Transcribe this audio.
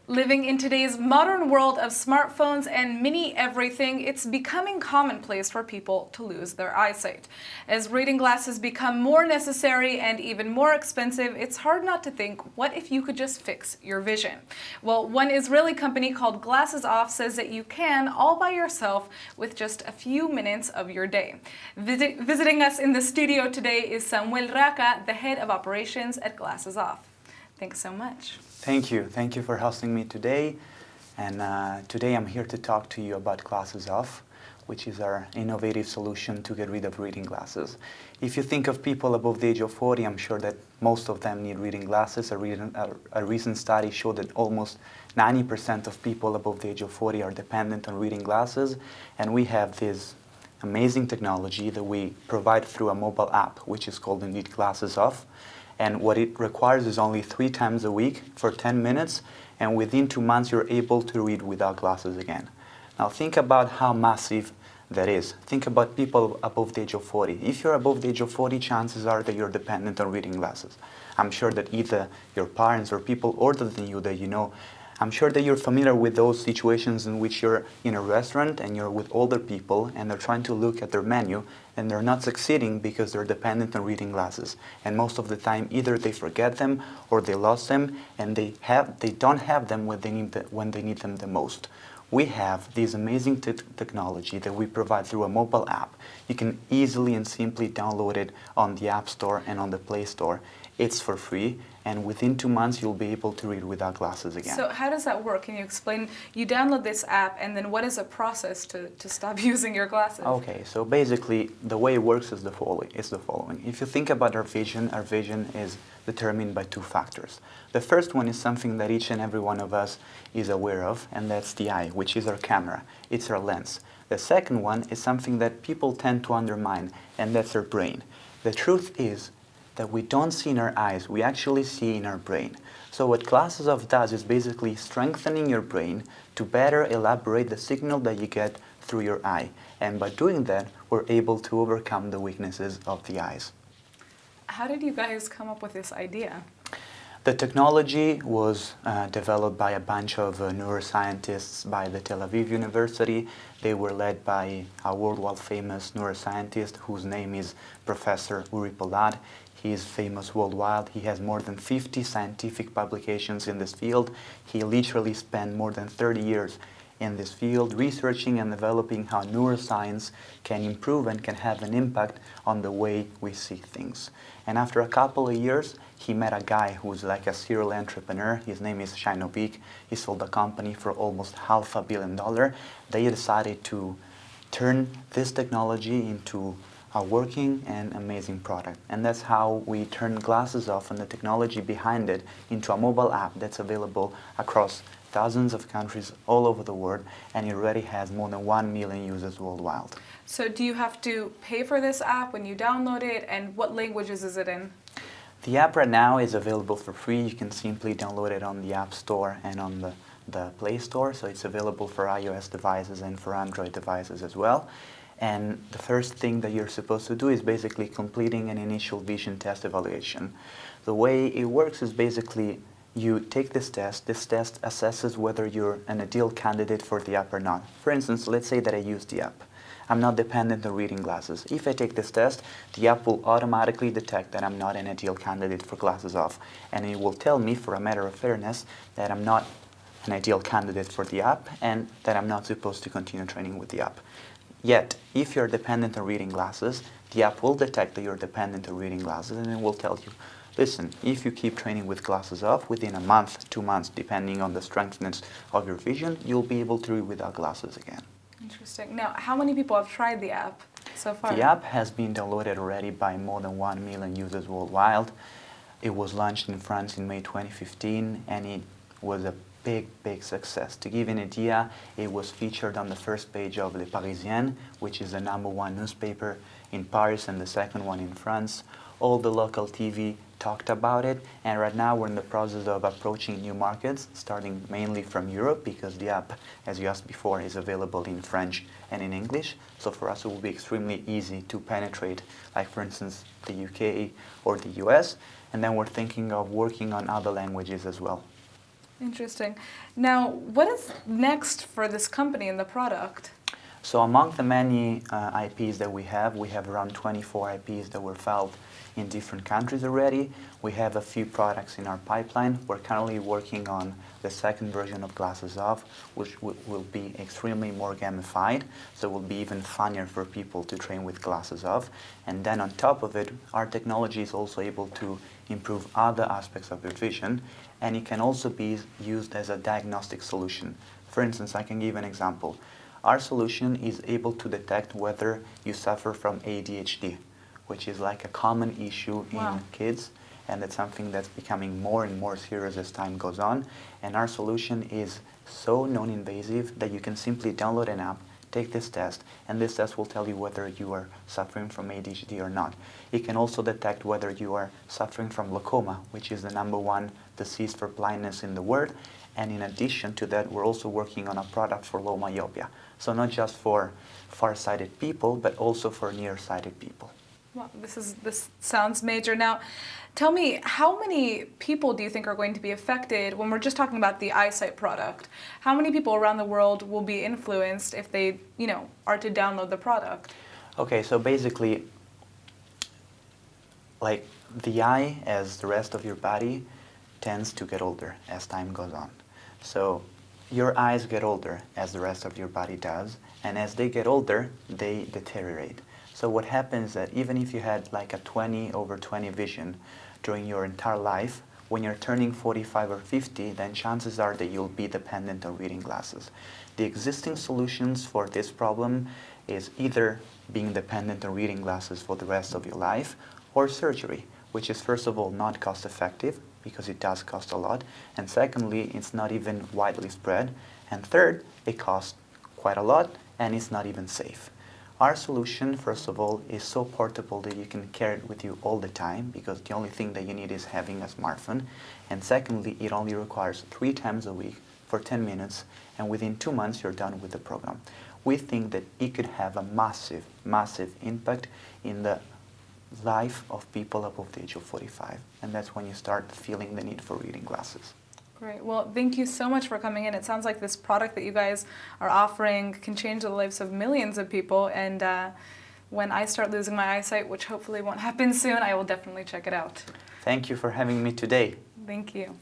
Living in today's modern world of smartphones and mini everything, it's becoming commonplace for people to lose their eyesight. As reading glasses become more necessary and even more expensive, it's hard not to think, what if you could just fix your vision? Well, one Israeli company called GlassesOff says that you can, all by yourself, with just a few minutes of your day. Visiting us in the studio today is Samuel Raccah, the head of operations at GlassesOff. Thanks so much. Thank you. Thank you for hosting me today. And today I'm here to talk to you about GlassesOff, which is our innovative solution to get rid of reading glasses. If you think of people above the age of 40, I'm sure that most of them need reading glasses. A recent study showed that almost 90% of people above the age of 40 are dependent on reading glasses. And we have this amazing technology that we provide through a mobile app, which is called indeed GlassesOff. And what it requires is only 3 times a week for 10 minutes, and within 2 months you're able to read without glasses again. Now think about how massive that is. Think about people above the age of 40. If you're above the age of 40, chances are that you're dependent on reading glasses. I'm sure that either your parents or people older than you that you know, I'm sure that you're familiar with those situations in which you're in a restaurant and you're with older people and they're trying to look at their menu and they're not succeeding because they're dependent on reading glasses. And most of the time, either they forget them or they lost them and they don't have them when they need them the most. We have this amazing technology that we provide through a mobile app. You can easily and simply download it on the App Store and on the Play Store. It's for free, and within 2 months you'll be able to read without glasses again. So how does that work? Can you explain? You download this app, and then what is the process to stop using your glasses? Okay, so basically the way it works is the following. If you think about our vision is determined by 2 factors. The first one is something that each and every one of us is aware of, and that's the eye, which is our camera. It's our lens. The second one is something that people tend to undermine, and that's our brain. The truth is that we don't see in our eyes, we actually see in our brain. So what GlassesOff does is basically strengthening your brain to better elaborate the signal that you get through your eye. And by doing that, we're able to overcome the weaknesses of the eyes. How did you guys come up with this idea? The technology was developed by a bunch of neuroscientists by the Tel Aviv University. They were led by a worldwide famous neuroscientist whose name is Professor Uri Polad. He is famous worldwide. He has more than 50 scientific publications in this field. He literally spent more than 30 years in this field researching and developing how neuroscience can improve and can have an impact on the way we see things. And after a couple of years, he met a guy who's like a serial entrepreneur. His name is Shai Novik. He sold a company for almost $500 million. They decided to turn this technology into a working and amazing product. And that's how we turned GlassesOff and the technology behind it into a mobile app that's available across thousands of countries all over the world, and it already has more than 1 million users worldwide. So do you have to pay for this app when you download it, and what languages is it in? The app right now is available for free. You can simply download it on the App Store and on the Play Store, so it's available for iOS devices and for Android devices as well. And the first thing that you're supposed to do is basically completing an initial vision test evaluation. The way it works is basically you take this test. This test assesses whether you're an ideal candidate for the app or not. For instance, let's say that I use the app. I'm not dependent on reading glasses. If I take this test, the app will automatically detect that I'm not an ideal candidate for GlassesOff. And it will tell me, for a matter of fairness, that I'm not an ideal candidate for the app and that I'm not supposed to continue training with the app. Yet, if you're dependent on reading glasses, the app will detect that you're dependent on reading glasses and it will tell you, listen, if you keep training with GlassesOff, within a month, 2 months, depending on the strengthness of your vision, you'll be able to read without glasses again. Interesting. Now, how many people have tried the app so far? The app has been downloaded already by more than 1 million users worldwide. It was launched in France in May 2015, and it was a big success. To give you an idea, it was featured on the first page of Le Parisien, which is the #1 newspaper in Paris and the second one in France. All the local TV talked about it, and right now we're in the process of approaching new markets, starting mainly from Europe, because the app, as you asked before, is available in French and in English. So for us it will be extremely easy to penetrate, like for instance the UK or the US, and then we're thinking of working on other languages as well. Interesting. Now, what is next for this company and the product? So among the many IPs that we have around 24 IPs that were filed in different countries already. We have a few products in our pipeline. We're currently working on the second version of GlassesOff, which will be extremely more gamified, so it will be even funnier for people to train with GlassesOff. And then on top of it, our technology is also able to improve other aspects of your vision, and it can also be used as a diagnostic solution. For instance, I can give an example. Our solution is able to detect whether you suffer from ADHD, which is like a common issue in kids, and it's something that's becoming more and more serious as time goes on. And our solution is so non-invasive that you can simply download an app, take this test, and this test will tell you whether you are suffering from ADHD or not. It can also detect whether you are suffering from glaucoma, which is the #1 disease for blindness in the world. And in addition to that, we're also working on a product for low myopia. So not just for far-sighted people, but also for nearsighted people. Wow, this sounds major. Now, tell me, how many people do you think are going to be affected when we're just talking about the eyesight product? How many people around the world will be influenced if they, are to download the product? Okay, so basically, like the eye, as the rest of your body, tends to get older as time goes on. So your eyes get older as the rest of your body does, and as they get older, they deteriorate. So what happens is that even if you had like a 20/20 vision during your entire life, when you're turning 45 or 50, then chances are that you'll be dependent on reading glasses. The existing solutions for this problem is either being dependent on reading glasses for the rest of your life, or surgery, which is first of all not cost effective, because it does cost a lot, and secondly, it's not even widely spread, and third, it costs quite a lot, and it's not even safe. Our solution, first of all, is so portable that you can carry it with you all the time, because the only thing that you need is having a smartphone, and secondly, it only requires 3 times a week for 10 minutes, and within 2 months you're done with the program. We think that it could have a massive, massive impact in the life of people above the age of 45, and that's when you start feeling the need for reading glasses. Great. Well, thank you so much for coming in. It sounds like this product that you guys are offering can change the lives of millions of people, and when I start losing my eyesight, which hopefully won't happen soon, I will definitely check it out. Thank you for having me today. Thank you.